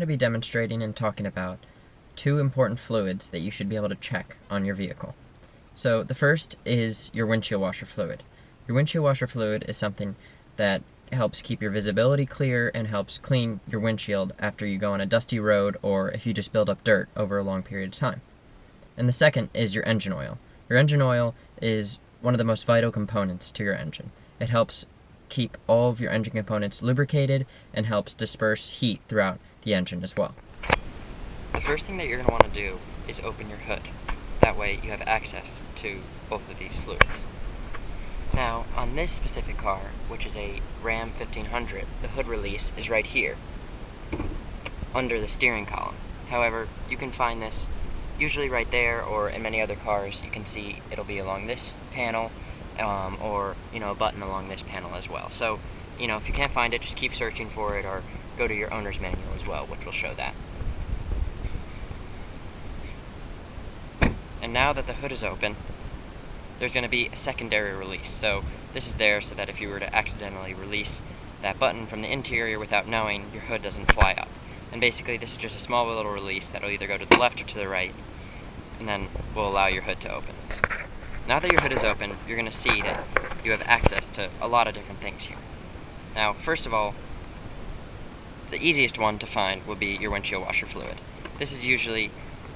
to be demonstrating and talking about two important fluids that you should be able to check on your vehicle. So the first is your windshield washer fluid. Your windshield washer fluid is something that helps keep your visibility clear and helps clean your windshield after you go on a dusty road or if you just build up dirt over a long period of time. And the second is your engine oil. Your engine oil is one of the most vital components to your engine. It helps keep all of your engine components lubricated and helps disperse heat throughout the engine as well. The first thing that you're going to want to do is open your hood. That way you have access to both of these fluids. Now, on this specific car, which is a Ram 1500, the hood release is right here, under the steering column. However, you can find this usually right there, or in many other cars you can see it'll be along this panel, or a button along this panel as well. So, if you can't find it, just keep searching for it, or go to your owner's manual as well, which will show that. And now that the hood is open, there's going to be a secondary release. So this is there so that if you were to accidentally release that button from the interior without knowing, your hood doesn't fly up. And basically this is just a small little release that'll either go to the left or to the right, and then will allow your hood to open. Now that your hood is open, you're going to see that you have access to a lot of different things here. Now, first of all, the easiest one to find will be your windshield washer fluid. This is usually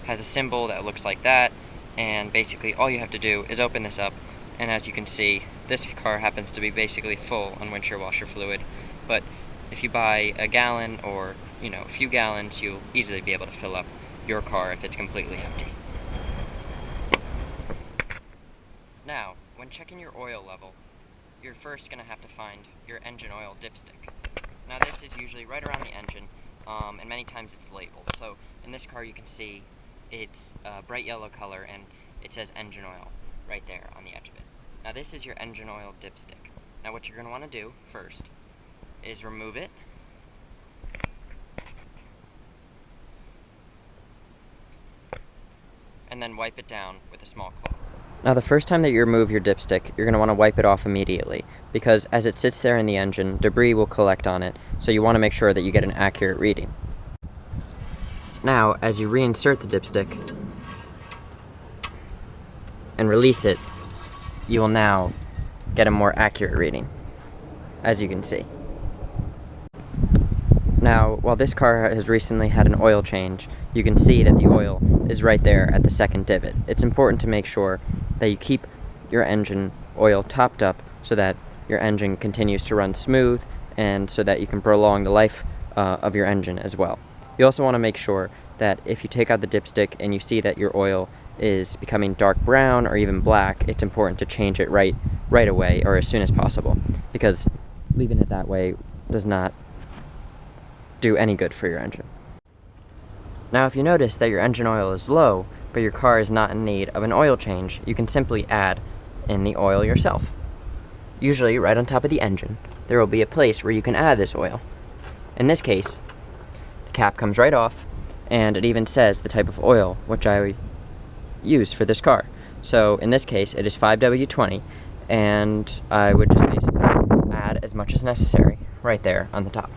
has a symbol that looks like that, and basically all you have to do is open this up, and as you can see, this car happens to be basically full on windshield washer fluid, but if you buy a gallon or a few gallons, you'll easily be able to fill up your car if it's completely empty. Now, when checking your oil level, you're first going to have to find your engine oil dipstick. Now this is usually right around the engine, and many times it's labeled. So in this car you can see it's a bright yellow color and it says engine oil right there on the edge of it. Now this is your engine oil dipstick. Now what you're going to want to do first is remove it, and then wipe it down with a small cloth. Now the first time that you remove your dipstick, you're going to want to wipe it off immediately, because as it sits there in the engine, debris will collect on it, so you want to make sure that you get an accurate reading. Now, as you reinsert the dipstick and release it, you will now get a more accurate reading, as you can see. Now, while this car has recently had an oil change, you can see that the oil is right there at the second divot. It's important to make sure that you keep your engine oil topped up so that your engine continues to run smooth and so that you can prolong the life of your engine as well. You also want to make sure that if you take out the dipstick and you see that your oil is becoming dark brown or even black, it's important to change it right away or as soon as possible, because leaving it that way does not do any good for your engine. Now if you notice that your engine oil is low, but your car is not in need of an oil change, you can simply add in the oil yourself. Usually right on top of the engine, there will be a place where you can add this oil. In this case, the cap comes right off, and it even says the type of oil which I use for this car. So in this case, it is 5W20, and I would just basically add as much as necessary right there on the top.